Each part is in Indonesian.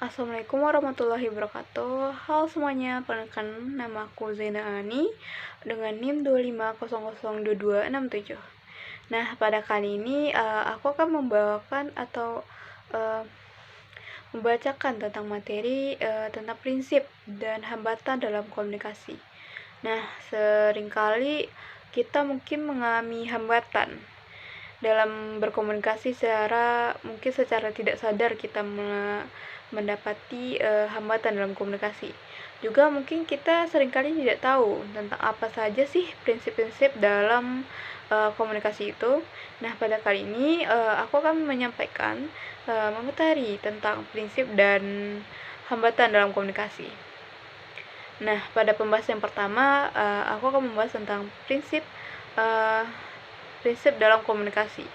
Assalamualaikum warahmatullahi wabarakatuh. Halo semuanya, perkenalkan nama aku Zaina Ani dengan NIM 2500227. Nah, pada kali ini aku akan membawakan atau uh, membacakan tentang materi tentang prinsip dan hambatan dalam komunikasi. Nah, seringkali kita mungkin mengalami hambatan dalam berkomunikasi secara tidak sadar kita mendapati hambatan dalam komunikasi. Juga mungkin kita seringkali tidak tahu tentang apa saja sih prinsip-prinsip dalam komunikasi itu. Nah, pada kali ini aku akan menyampaikan materi tentang prinsip dan hambatan dalam komunikasi. Nah, pada pembahasan yang pertama, aku akan membahas tentang prinsip dalam komunikasi.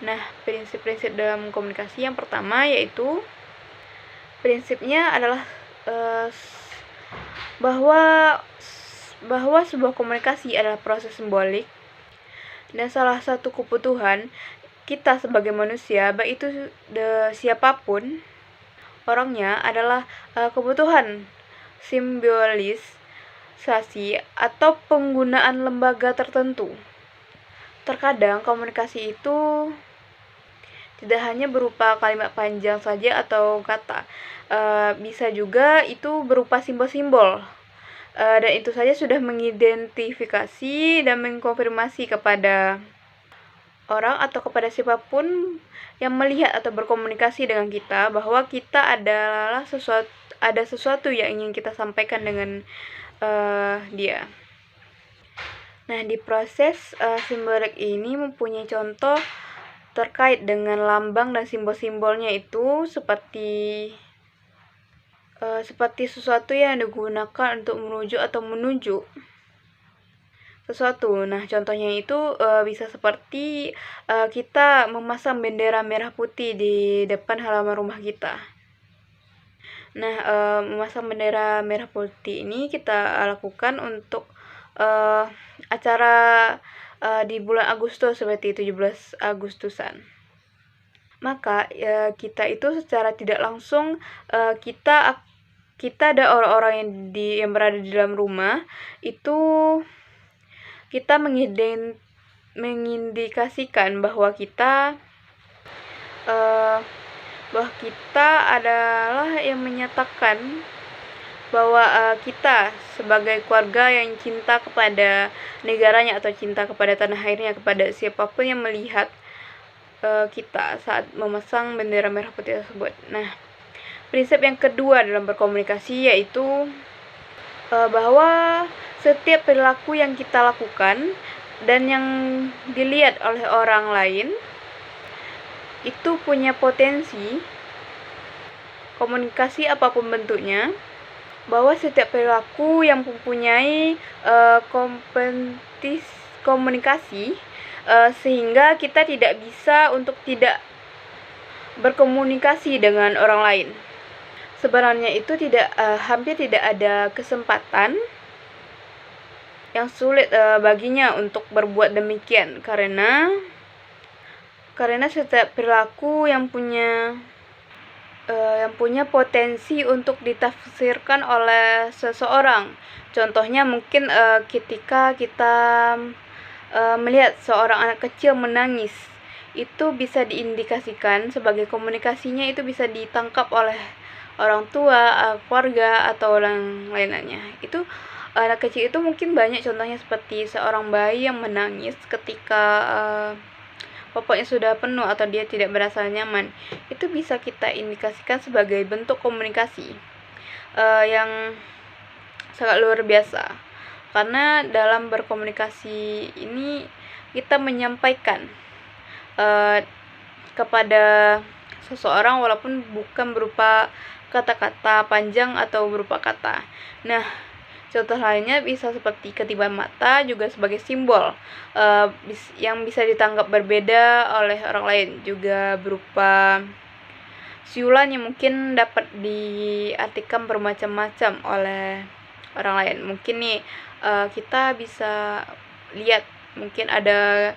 Nah, prinsip-prinsip dalam komunikasi yang pertama yaitu prinsipnya adalah bahwa sebuah komunikasi adalah proses simbolik dan salah satu kebutuhan kita sebagai manusia, baik itu siapapun orangnya, adalah kebutuhan simbolisasi atau penggunaan lembaga tertentu. Terkadang komunikasi itu tidak hanya berupa kalimat panjang saja atau kata, bisa juga itu berupa simbol-simbol, dan itu saja sudah mengidentifikasi dan mengkonfirmasi kepada orang atau kepada siapapun yang melihat atau berkomunikasi dengan kita bahwa kita ada sesuatu yang ingin kita sampaikan dengan dia. Nah, di proses simbolik ini mempunyai contoh terkait dengan lambang dan simbol-simbolnya itu seperti sesuatu yang digunakan untuk merujuk atau menunjuk sesuatu. Nah, contohnya itu bisa seperti kita memasang bendera merah putih di depan halaman rumah kita. Nah, memasang bendera merah putih ini kita lakukan untuk acara di bulan Agustus seperti 17 Agustusan. Maka kita itu secara tidak langsung kita ada orang-orang yang berada di dalam rumah itu kita mengindikasikan bahwa kita adalah yang menyatakan bahwa kita sebagai keluarga yang cinta kepada negaranya atau cinta kepada tanah airnya, kepada siapapun yang melihat kita saat memasang bendera merah putih tersebut. Nah, prinsip yang kedua dalam berkomunikasi yaitu bahwa setiap perilaku yang kita lakukan dan yang dilihat oleh orang lain itu punya potensi komunikasi apapun bentuknya, bahwa setiap perilaku yang mempunyai komunikasi sehingga kita tidak bisa untuk tidak berkomunikasi dengan orang lain. Sebenarnya itu hampir tidak ada kesempatan yang sulit baginya untuk berbuat demikian karena setiap perilaku yang punya potensi untuk ditafsirkan oleh seseorang. Contohnya mungkin ketika kita melihat seorang anak kecil menangis, itu bisa diindikasikan sebagai komunikasinya itu bisa ditangkap oleh orang tua, keluarga, atau orang lainnya. Itu anak kecil itu mungkin banyak contohnya seperti seorang bayi yang menangis ketika popoknya sudah penuh atau dia tidak merasa nyaman. Itu bisa kita indikasikan sebagai bentuk komunikasi yang sangat luar biasa. Karena dalam berkomunikasi ini kita menyampaikan kepada seseorang walaupun bukan berupa kata-kata panjang atau berupa kata. Nah, contoh lainnya bisa seperti ketiban mata juga sebagai simbol yang bisa ditangkap berbeda oleh orang lain, juga berupa siulan yang mungkin dapat diartikan bermacam-macam oleh orang lain. Mungkin nih kita bisa lihat mungkin ada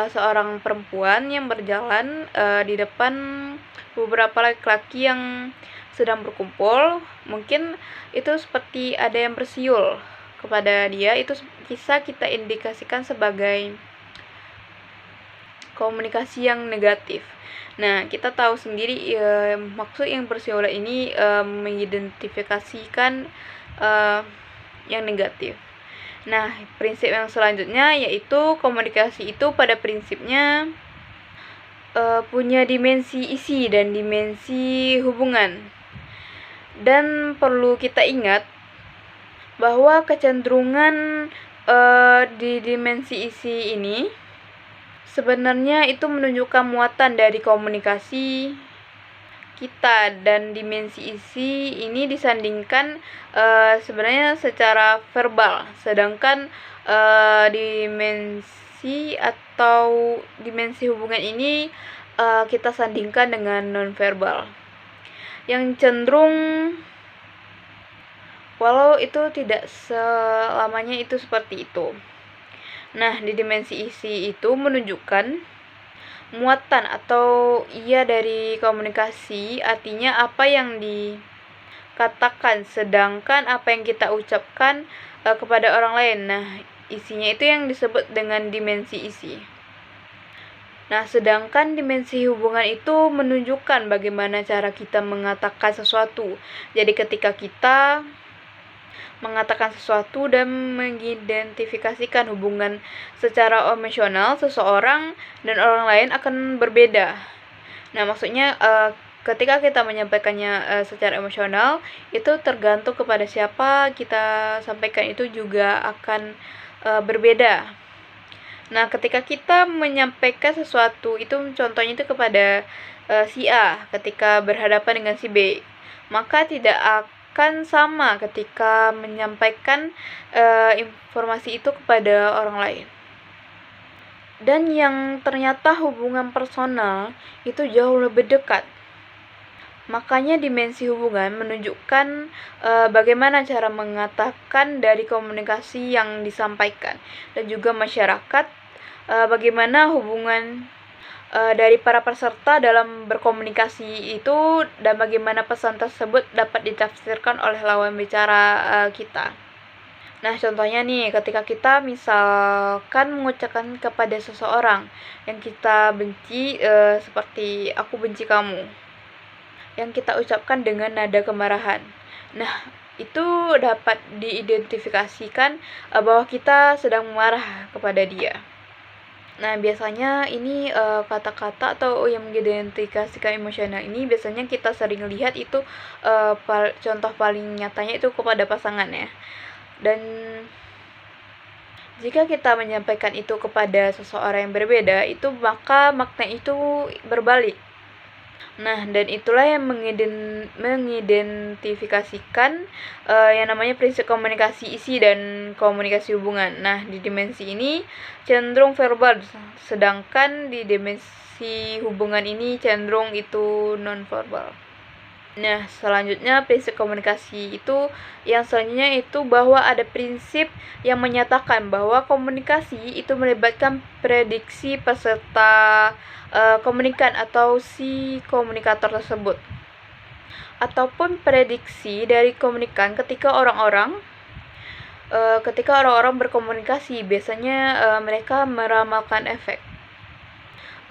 seorang perempuan yang berjalan di depan beberapa laki-laki yang sedang berkumpul, mungkin itu seperti ada yang bersiul kepada dia, itu bisa kita indikasikan sebagai komunikasi yang negatif. Nah, kita tahu sendiri maksud yang bersiul ini mengidentifikasikan yang negatif. Nah, prinsip yang selanjutnya yaitu komunikasi itu pada prinsipnya punya dimensi isi dan dimensi hubungan. Dan perlu kita ingat bahwa kecenderungan di dimensi isi ini sebenarnya itu menunjukkan muatan dari komunikasi kita, dan dimensi isi ini disandingkan sebenarnya secara verbal, sedangkan dimensi atau dimensi hubungan ini kita sandingkan dengan nonverbal yang cenderung, walau itu tidak selamanya itu seperti itu. Nah, di dimensi isi itu menunjukkan muatan atau iya dari komunikasi, artinya apa yang dikatakan, sedangkan apa yang kita ucapkan kepada orang lain. Nah, isinya itu yang disebut dengan dimensi isi. Nah, sedangkan dimensi hubungan itu menunjukkan bagaimana cara kita mengatakan sesuatu. Jadi ketika kita mengatakan sesuatu dan mengidentifikasikan hubungan secara emosional, seseorang dan orang lain akan berbeda. Nah, maksudnya ketika kita menyampaikannya secara emosional, itu tergantung kepada siapa kita sampaikan, itu juga akan berbeda. Nah, ketika kita menyampaikan sesuatu, itu contohnya itu kepada si A ketika berhadapan dengan si B, maka tidak akan sama ketika menyampaikan informasi itu kepada orang lain. Dan yang ternyata hubungan personal itu jauh lebih dekat. Makanya dimensi hubungan menunjukkan bagaimana cara mengatakan dari komunikasi yang disampaikan, dan juga masyarakat bagaimana hubungan dari para peserta dalam berkomunikasi itu, dan bagaimana pesan tersebut dapat ditafsirkan oleh lawan bicara kita. Nah, contohnya nih, ketika kita misalkan mengucapkan kepada seseorang yang kita benci, seperti aku benci kamu, yang kita ucapkan dengan nada kemarahan. Nah, itu dapat diidentifikasikan bahwa kita sedang marah kepada dia. Nah, biasanya ini kata-kata atau yang mengidentifikasikan emosional ini biasanya kita sering lihat itu contoh paling nyatanya itu kepada pasangan ya. Dan jika kita menyampaikan itu kepada seseorang yang berbeda, itu maka makna itu berbalik. Nah, dan itulah yang mengidentifikasikan yang namanya prinsip komunikasi isi dan komunikasi hubungan. Nah, di dimensi ini cenderung verbal, sedangkan di dimensi hubungan ini cenderung itu non-verbal. Nah, selanjutnya prinsip komunikasi itu, yang selanjutnya itu bahwa ada prinsip yang menyatakan bahwa komunikasi itu melibatkan prediksi peserta komunikan atau si komunikator tersebut, ataupun prediksi dari komunikan ketika orang-orang berkomunikasi. Biasanya mereka meramalkan efek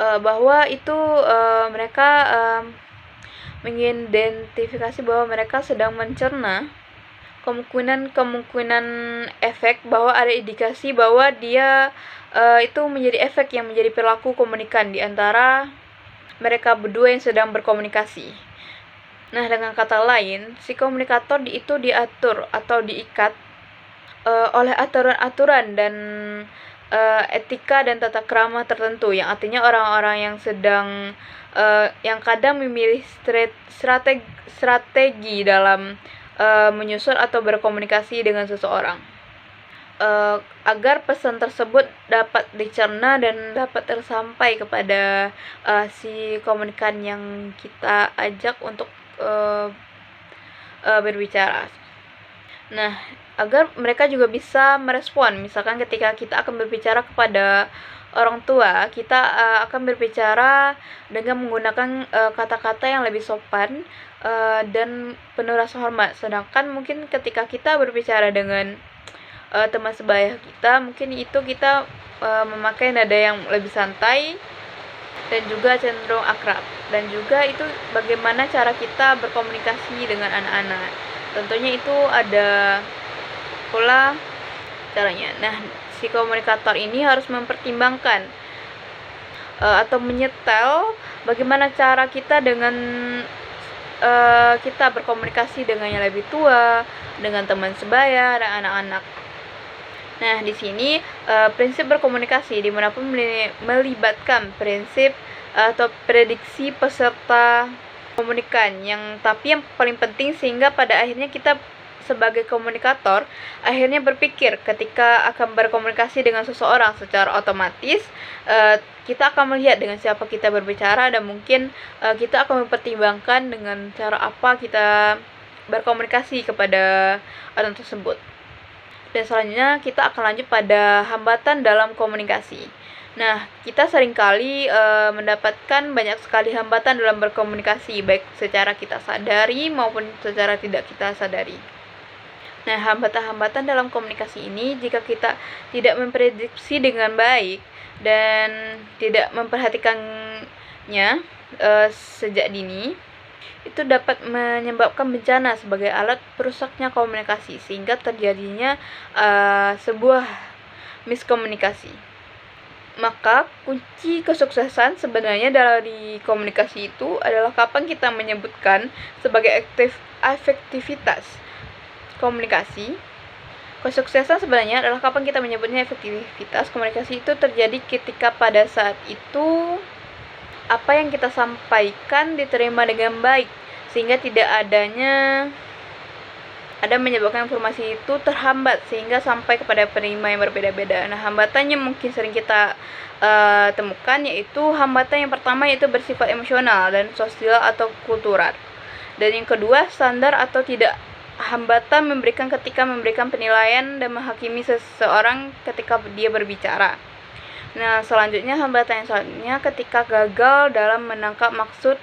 bahwa itu mereka mengidentifikasi bahwa mereka sedang mencerna kemungkinan efek, bahwa ada indikasi bahwa dia itu menjadi efek yang menjadi perilaku komunikan di antara mereka berdua yang sedang berkomunikasi. Nah, dengan kata lain, si komunikator itu diatur atau diikat oleh aturan-aturan dan etika dan tata krama tertentu, yang artinya orang-orang yang sedang yang kadang memilih strategi dalam menyusun atau berkomunikasi dengan seseorang agar pesan tersebut dapat dicerna dan dapat tersampai kepada si komunikan yang kita ajak untuk berbicara. Nah, agar mereka juga bisa merespon. Misalkan ketika kita akan berbicara kepada orang tua, kita akan berbicara dengan menggunakan kata-kata yang lebih sopan dan penuh rasa hormat. Sedangkan mungkin ketika kita berbicara dengan teman sebaya kita, mungkin itu kita memakai nada yang lebih santai dan juga cenderung akrab. Dan juga itu bagaimana cara kita berkomunikasi dengan anak-anak. Tentunya itu ada pula caranya. Nah, si komunikator ini harus mempertimbangkan atau menyetel bagaimana cara kita dengan kita berkomunikasi dengan yang lebih tua, dengan teman sebaya dan anak-anak. Nah, di sini prinsip berkomunikasi dimanapun melibatkan prinsip atau prediksi peserta komunikan tapi yang paling penting sehingga pada akhirnya kita sebagai komunikator akhirnya berpikir ketika akan berkomunikasi dengan seseorang secara otomatis kita akan melihat dengan siapa kita berbicara dan mungkin kita akan mempertimbangkan dengan cara apa kita berkomunikasi kepada orang tersebut. Dan selanjutnya kita akan lanjut pada hambatan dalam komunikasi. Nah, kita seringkali mendapatkan banyak sekali hambatan dalam berkomunikasi, baik secara kita sadari maupun secara tidak kita sadari. Nah, hambatan-hambatan dalam komunikasi ini jika kita tidak memprediksi dengan baik dan tidak memperhatikannya sejak dini, itu dapat menyebabkan bencana sebagai alat perusaknya komunikasi sehingga terjadinya sebuah miskomunikasi. Maka kunci kesuksesan sebenarnya dari komunikasi itu adalah kapan kita menyebutkan sebagai efektivitas komunikasi. Kesuksesan sebenarnya adalah kapan kita menyebutnya efektivitas komunikasi itu terjadi ketika pada saat itu apa yang kita sampaikan diterima dengan baik sehingga tidak menyebabkan informasi itu terhambat sehingga sampai kepada penerima yang berbeda-beda. Nah, hambatan yang mungkin sering kita temukan yaitu hambatan yang pertama yaitu bersifat emosional dan sosial atau kultural. Dan yang kedua, standar atau tidak hambatan ketika memberikan penilaian dan menghakimi seseorang ketika dia berbicara. Nah, selanjutnya hambatan yang selanjutnya ketika gagal dalam menangkap maksud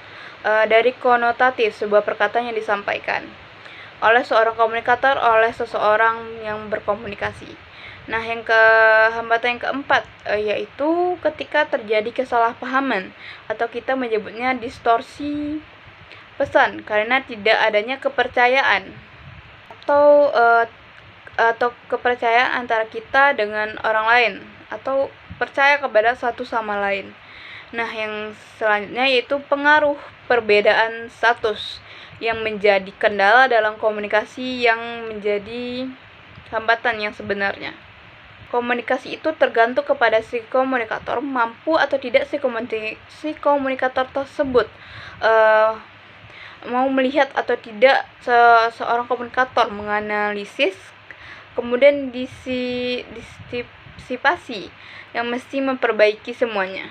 dari konotatif sebuah perkataan yang disampaikan oleh seorang komunikator oleh seseorang yang berkomunikasi. Nah, hambatan yang keempat yaitu ketika terjadi kesalahpahaman atau kita menyebutnya distorsi pesan karena tidak adanya kepercayaan atau kepercayaan antara kita dengan orang lain atau percaya kepada satu sama lain. Nah, yang selanjutnya yaitu pengaruh perbedaan status yang menjadi kendala dalam komunikasi yang menjadi hambatan yang sebenarnya. Komunikasi itu tergantung kepada si komunikator mampu atau tidak si komunikator tersebut mau melihat atau tidak seorang komunikator menganalisis kemudian disipasi yang mesti memperbaiki semuanya.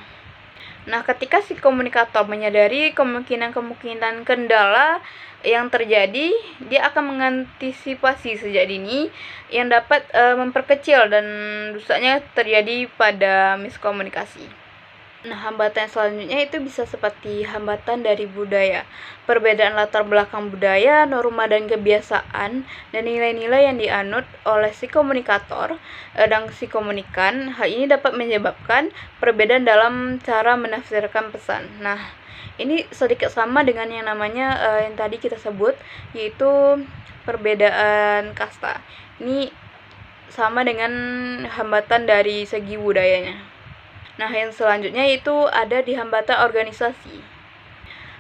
Nah, ketika si komunikator menyadari kemungkinan kendala yang terjadi, dia akan mengantisipasi sejak dini yang dapat memperkecil dan rusaknya terjadi pada miskomunikasi. Nah, hambatan selanjutnya itu bisa seperti hambatan dari budaya, perbedaan latar belakang budaya, norma dan kebiasaan, dan nilai-nilai yang dianut oleh si komunikator dan si komunikan. Hal ini dapat menyebabkan perbedaan dalam cara menafsirkan pesan. Nah, ini sedikit sama dengan yang namanya yang tadi kita sebut, yaitu perbedaan kasta. Ini sama dengan hambatan dari segi budayanya. Nah, yang selanjutnya itu ada di hambatan organisasi.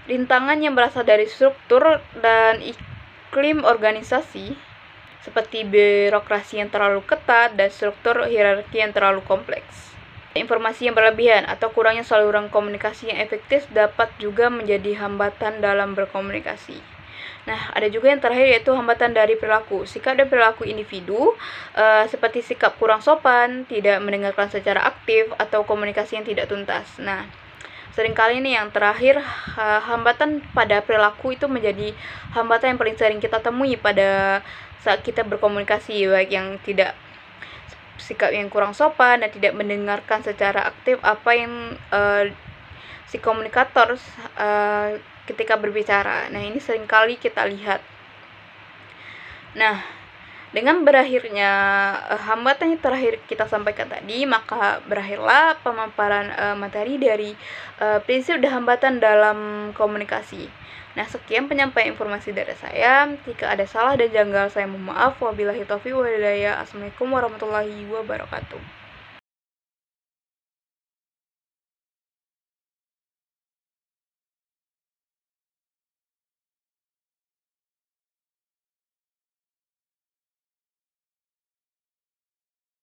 Rintangan yang berasal dari struktur dan iklim organisasi seperti birokrasi yang terlalu ketat dan struktur hierarki yang terlalu kompleks. Informasi yang berlebihan atau kurangnya saluran komunikasi yang efektif dapat juga menjadi hambatan dalam berkomunikasi. Nah, ada juga yang terakhir yaitu hambatan dari perilaku. Sikap dan perilaku individu seperti sikap kurang sopan, tidak mendengarkan secara aktif, atau komunikasi yang tidak tuntas. Nah, seringkali nih yang terakhir, hambatan pada perilaku itu menjadi hambatan yang paling sering kita temui pada saat kita berkomunikasi, baik yang tidak sikap yang kurang sopan dan tidak mendengarkan secara aktif apa yang si komunikator ketika berbicara. Nah, ini seringkali kita lihat. Nah, dengan berakhirnya hambatan yang terakhir kita sampaikan tadi, maka berakhirlah pemaparan materi dari prinsip dan hambatan dalam komunikasi. Nah, sekian penyampaian informasi dari saya. Jika ada salah dan janggal, saya mohon maaf. Wabillahi taufiq wal hidayah. Assalamualaikum warahmatullahi wabarakatuh.